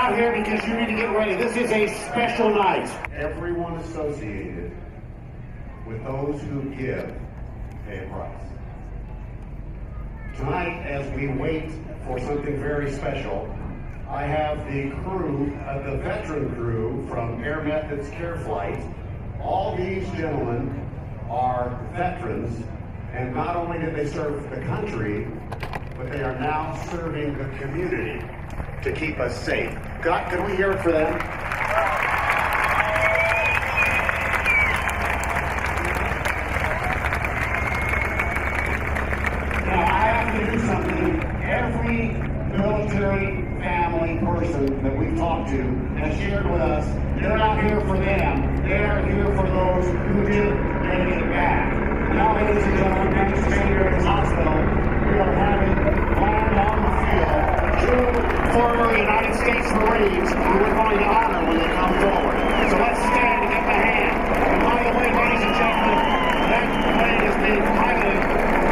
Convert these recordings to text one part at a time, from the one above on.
out here because you need to get ready. This is a special night. Everyone associated with those who give pay a price. Tonight, as we wait for something very special, I have the crew, the veteran crew from Air Methods Care Flight. All these gentlemen are veterans, and not only did they serve the country, but they are now serving the community to keep us safe. God, can we hear it for them? Now, I have to do something. Every military family person that we've talked to has shared with us, they're not here for them. They're here for those who didn't make it back. Now, ladies and gentlemen, participating here in this hospital, we are having land on the field two former United States Marines who we're going to honor when they come forward. So let's stand and give them a hand. And by the way, ladies and gentlemen, that plane is being piloted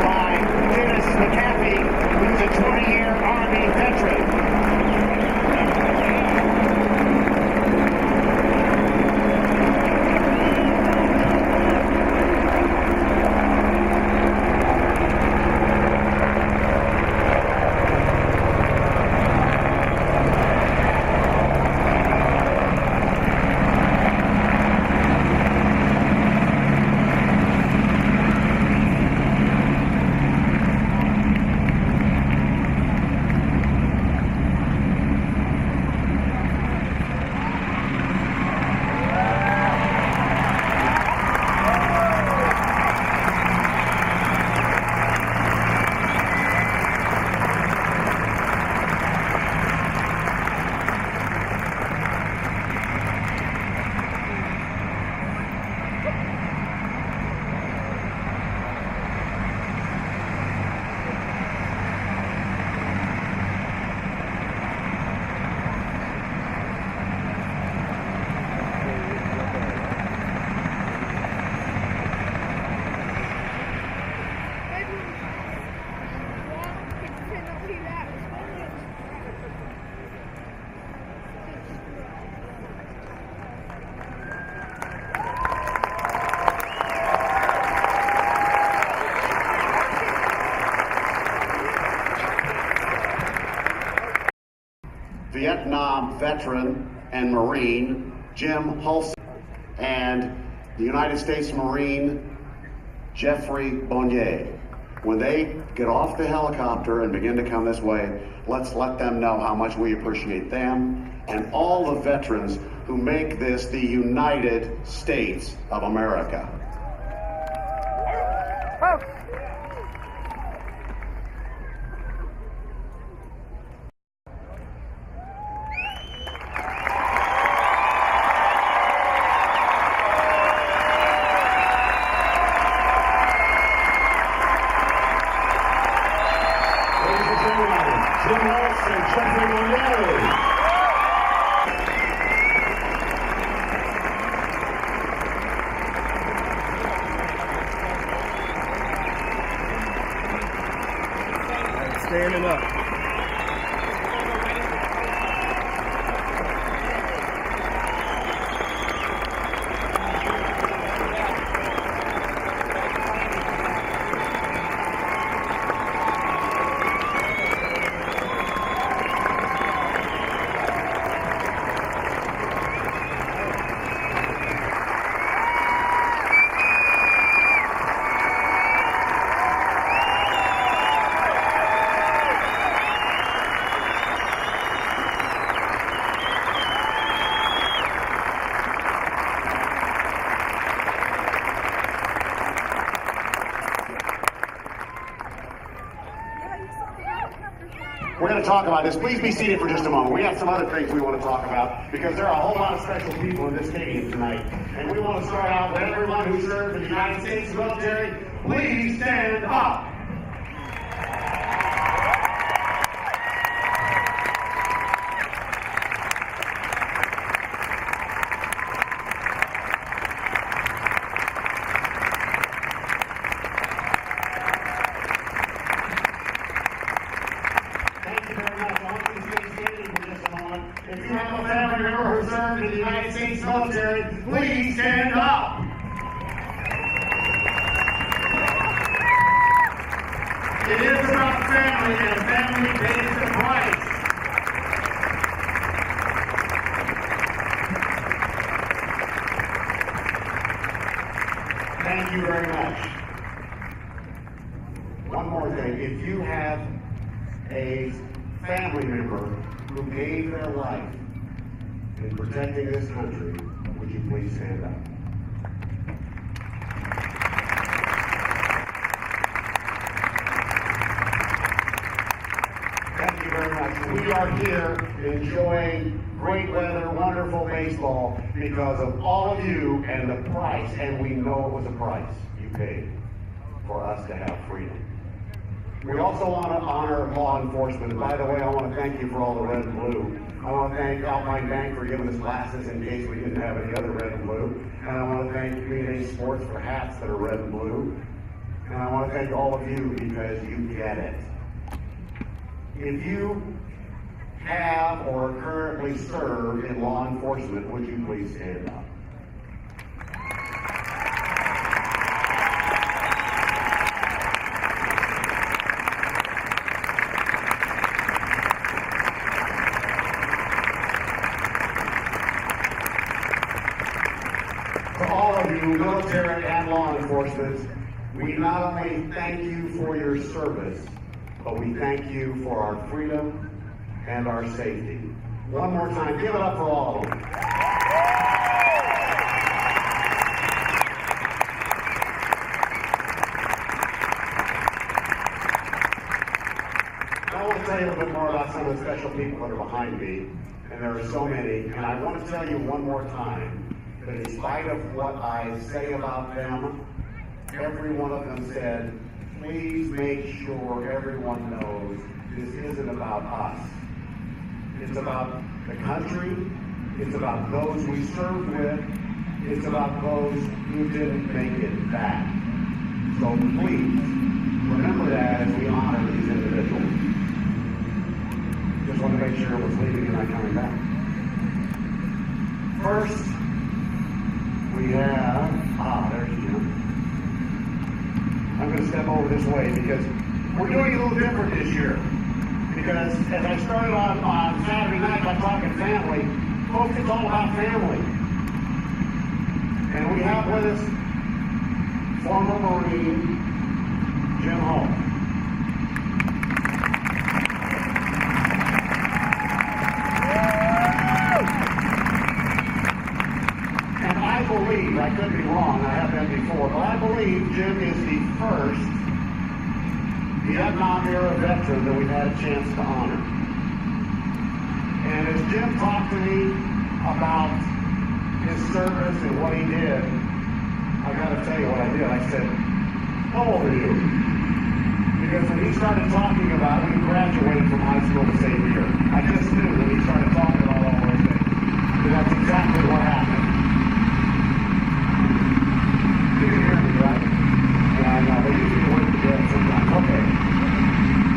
by Dennis McAfee, who's a 20-year Army veteran. Vietnam veteran and Marine Jim Hulse and the United States Marine Jeffrey Bonnier. When they get off the helicopter and begin to come this way, let's let them know how much we appreciate them and all the veterans who make this the United States of America. Jim Hulse and Jeffrey Bonnier. Standing up. We're going to talk about this. Please be seated for just a moment. We have some other things we want to talk about because there are a whole lot of special people in this stadium tonight. And we want to start out with everyone who served in the United States military. Please stand up. If you have States military, please stand up. It is about family, and family pays the price. Thank you very much. One more thing. If you have a family member who gave their life in protecting this country, would you please stand up? Thank you very much. We are here enjoying great weather, wonderful baseball because of all of you and the price, and we know it was a price you paid for us to have freedom. We also want to honor law enforcement. And by the way, I want to thank you for all the red and blue. I want to thank Alpine Bank for giving us glasses in case we didn't have any other red and blue. And I want to thank Community Sports for hats that are red and blue. And I want to thank all of you because you get it. If you have or currently serve in law enforcement, would you please stand up? For all of you, military and law enforcement, we not only thank you for your service, but we thank you for our freedom and our safety. One more time, give it up for all of them. I want to tell you a little bit more about some of the special people that are behind me, and there are so many, and I want to tell you one more time that in spite of what I say about them, every one of them said, please make sure everyone knows this isn't about us. It's about the country. It's about those we served with. It's about those who didn't make it back. So please, remember that as we honor these individuals. Just want to make sure it was leaving and not coming back. First, we have, there's Jim. I'm going to step over this way because we're doing it a little different this year. Because as I started on Saturday night by talking family, folks, it's all about family. And we have with us former Marine Jim Hulse. And I believe, I could be wrong, I have been before, but I believe Jim is the first Vietnam-era veteran that we've had a chance to honor. And as Jim talked to me about his service and what he did, I got to tell you what I did. I said, how old are you? Because when he started talking about when he graduated from high school the same year, I just knew when he started talking about all those things, that that's exactly what happened. You can hear me, right? Yeah, I know. They usually work together sometimes. Okay.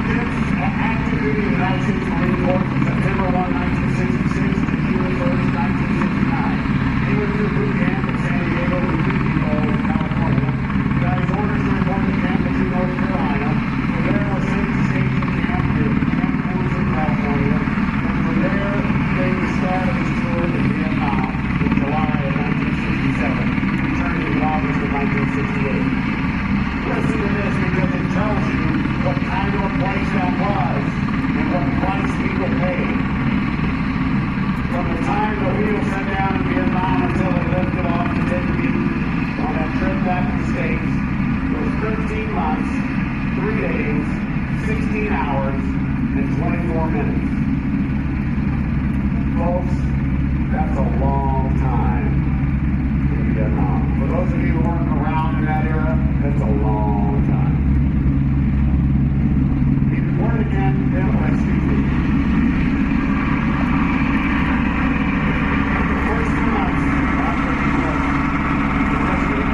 Jim's active duty in the United States Marine Corps from September 1, 1966 to June 1st, 1969. He went through boot camp in San Diego and California. Got his orders to report to Camp Lejeune, North Carolina. From there, was sent to station camp in Camp Hulse, California. And from there, made the start of his tour to Vietnam in July of 1967, returning in August of 1968. Listen to this because it tells you what kind of a place that was and what price people paid. From the time the wheels set down in Vietnam until they lifted off to take me on that trip back to the States, it was 13 months, 3 days, 16 hours, and 24 minutes. Folks, that's a long time in Vietnam. For those of you who weren't around in that era, that's a long time. He reported again, excuse me. The first 2 months after he was arrested,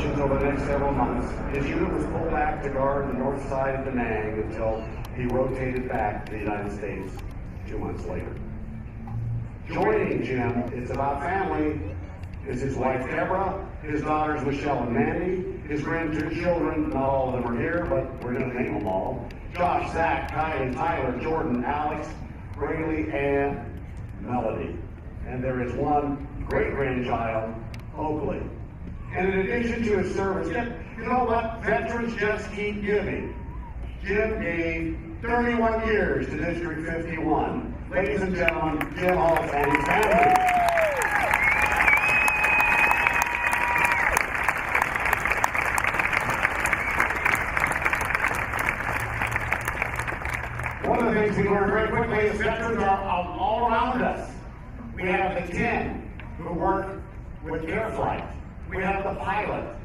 operations over the next several months. His unit was pulled back to guard the north side of Da Nang until he rotated back to the United States 2 months later. Joining Jim, it's about family, is his wife Deborah, his daughters Michelle and Mandy, his grandchildren, not all of them are here, but we're going to name them all. Josh, Zach, Kylie, Tyler, Jordan, Alex, Braylee, and Melody. And there is one great-grandchild, Oakley. And in addition to his service, you know what? Veterans just keep giving. Jim gave 31 years to District 51. Ladies and gentlemen, Jim Hulse and his family. One of the things we learned very quickly is veterans are all around us. We have the 10 who work with air flight. We have the pilot.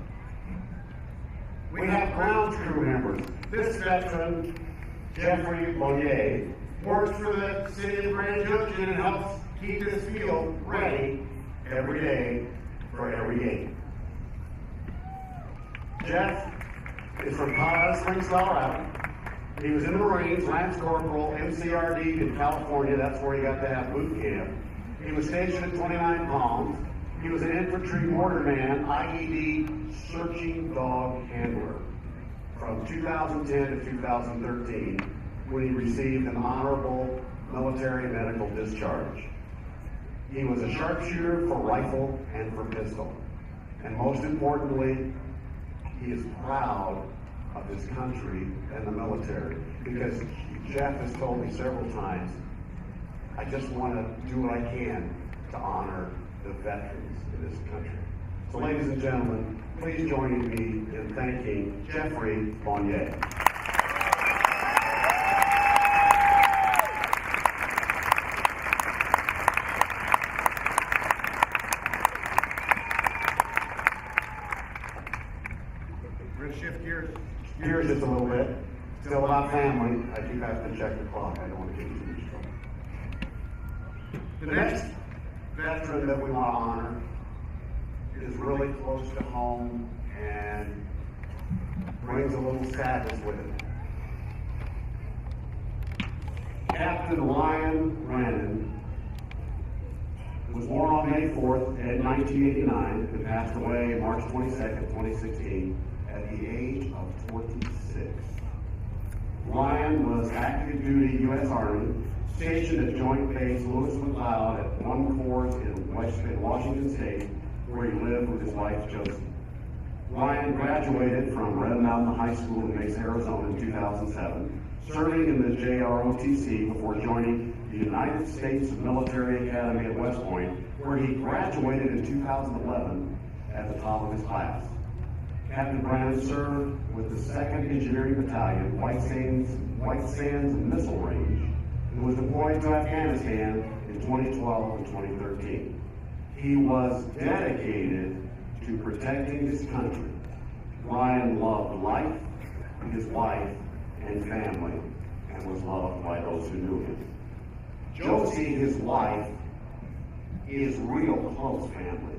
We have ground crew members. This veteran, Jeffrey Bonnier, works for the city of Grand Junction and helps keep this field ready every day for every game. Jeff is from Colorado Springs, Colorado. He was in the Marines, Lance Corporal, MCRD in California. That's where he got to have boot camp. He was stationed at 29 Palms. He was an infantry mortarman, IED searching dog handler from 2010 to 2013 when he received an honorable military medical discharge. He was a sharpshooter for rifle and for pistol. And most importantly, he is proud of his country and the military, because Jeff has told me several times, I just want to do what I can to honor the veterans in this country. So ladies and gentlemen, please join me in thanking Jeffrey Bonnier. We're going to shift gears just a little bit. Still about family. I do have to check the clock. I don't want to get you too much trouble. The next veteran that we want to honor is really close to home and brings a little sadness with it. Captain Ryan Brannon was born on May 4th in 1989 and passed away March 22nd, 2016 at the age of 46. Ryan was active duty U.S. Army, stationed at Joint Base Lewis McLeod at 1 Corps in Washington State, where he lived with his wife, Josie. Ryan graduated from Red Mountain High School in Mesa, Arizona in 2007, serving in the JROTC before joining the United States Military Academy at West Point, where he graduated in 2011 at the top of his class. Captain Brannon served with the 2nd Engineering Battalion, White Sands Missile Range, and was deployed to Afghanistan in 2012 and 2013. He was dedicated to protecting his country. Ryan loved life, his wife, and family, and was loved by those who knew him. Josie, his wife, is real close family.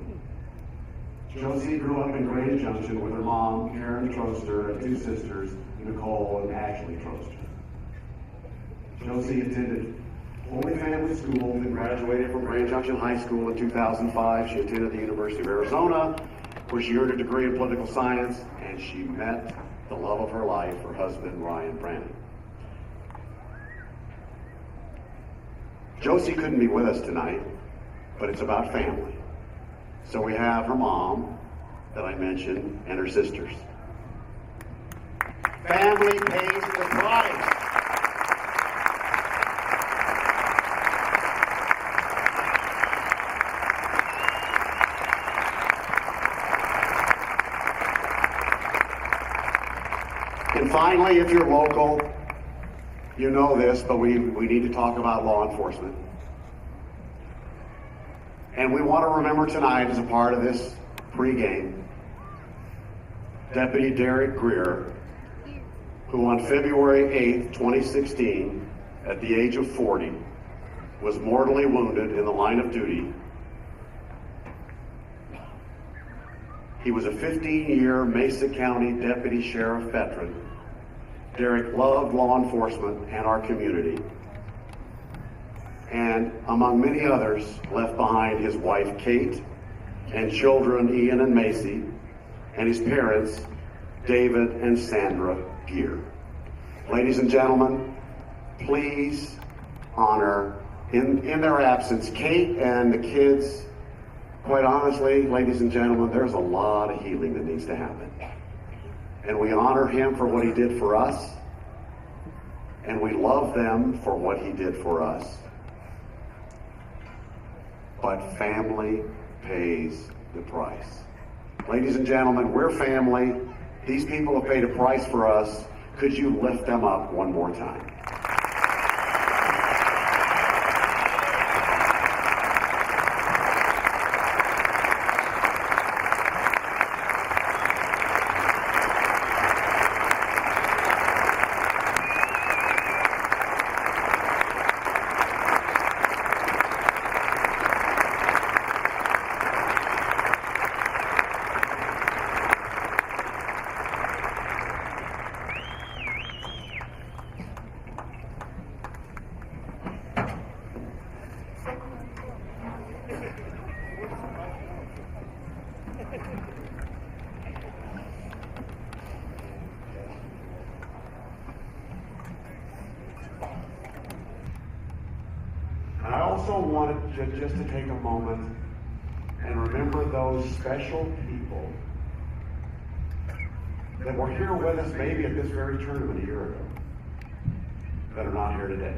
Josie grew up in Grand Junction with her mom, Karen Troster, and 2 sisters, Nicole and Ashley Troster. Josie attended Holy Family School and graduated from Grand Junction High School in 2005. She attended the University of Arizona, where she earned a degree in political science, and she met the love of her life, her husband, Ryan Brannon. Josie couldn't be with us tonight, but it's about family. So we have her mom, that I mentioned, and her sisters. Family pays the price. And finally, if you're local, you know this, but we need to talk about law enforcement. And we want to remember tonight, as a part of this pregame, Deputy Derek Greer, who on February 8th, 2016, at the age of 40, was mortally wounded in the line of duty. He was a 15-year Mesa County Deputy Sheriff veteran. Derek loved law enforcement and our community. And among many others, left behind his wife Kate and children Ian and Macy, and his parents David and Sandra Gear. Ladies and gentlemen, please honor, in their absence, Kate and the kids. Quite honestly, ladies and gentlemen, there's a lot of healing that needs to happen. And we honor him for what he did for us, and we love them for what he did for us. But family pays the price. Ladies and gentlemen, we're family. These people have paid a price for us. Could you lift them up one more time? I also wanted just to take a moment and remember those special people that were here with us maybe at this very tournament a year ago that are not here today.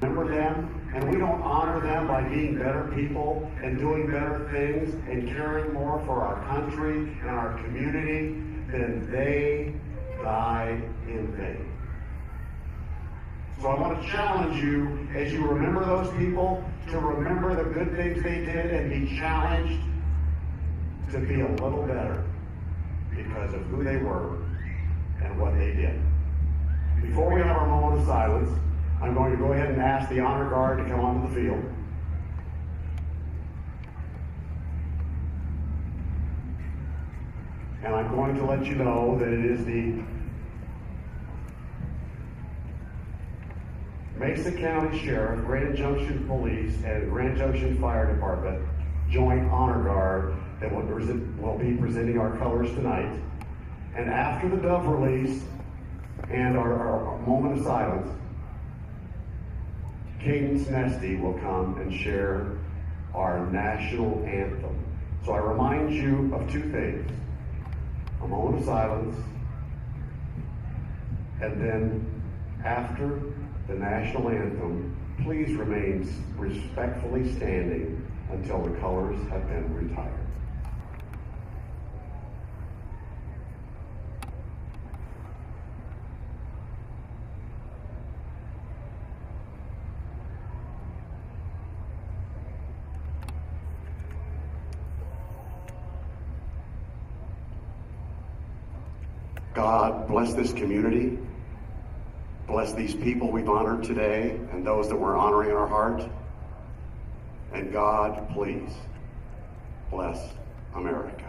Remember them, and we don't honor them by being better people and doing better things and caring more for our country and our community than they died in vain. So I want to challenge you, as you remember those people, to remember the good things they did and be challenged to be a little better because of who they were and what they did. Before we have our moment of silence, I'm going to go ahead and ask the honor guard to come onto the field. And I'm going to let you know that it is the Mesa County Sheriff, Grand Junction Police, and Grand Junction Fire Department Joint Honor Guard that will be presenting our colors tonight. And after the dove release and our moment of silence, Cadence Nesty will come and share our national anthem. So I remind you of two things: a moment of silence, and then after the national anthem, please remain respectfully standing until the colors have been retired. God bless this community. Bless these people we've honored today and those that we're honoring in our heart. And God, please, bless America.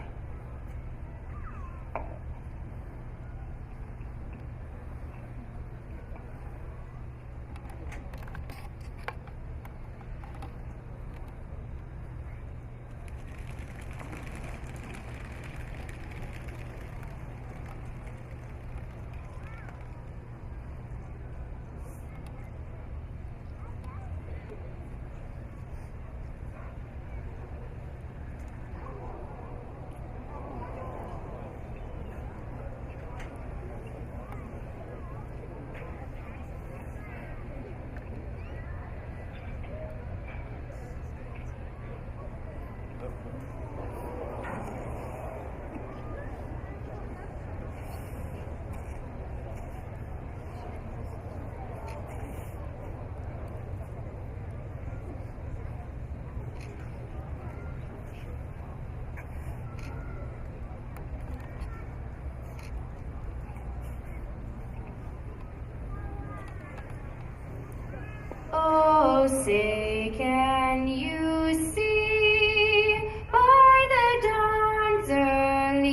Oh, say can you see by the dawn's early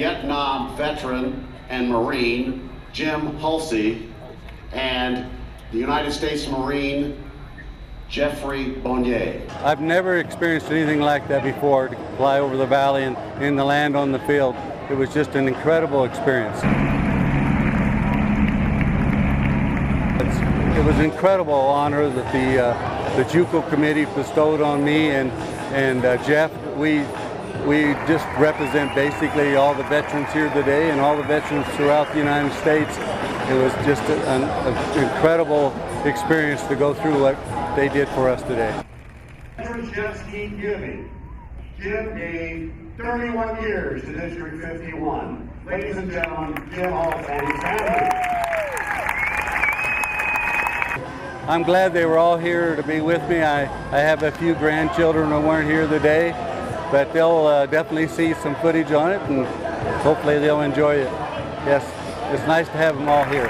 Vietnam veteran and Marine Jim Hulse and the United States Marine Jeffrey Bonnier. I've never experienced anything like that before, to fly over the valley and in the land on the field. It was just an incredible experience. It was an incredible honor that the JUCO committee bestowed on me and Jeff. We just represent basically all the veterans here today and all the veterans throughout the United States. It was just an incredible experience to go through what they did for us today. Veterans just keep giving. Jim gave 31 years to District 51. Ladies and gentlemen, Jim Hulse and his family. I'm glad they were all here to be with me. I have a few grandchildren who weren't here today, but they'll definitely see some footage on it, and hopefully they'll enjoy it. Yes, it's nice to have them all here.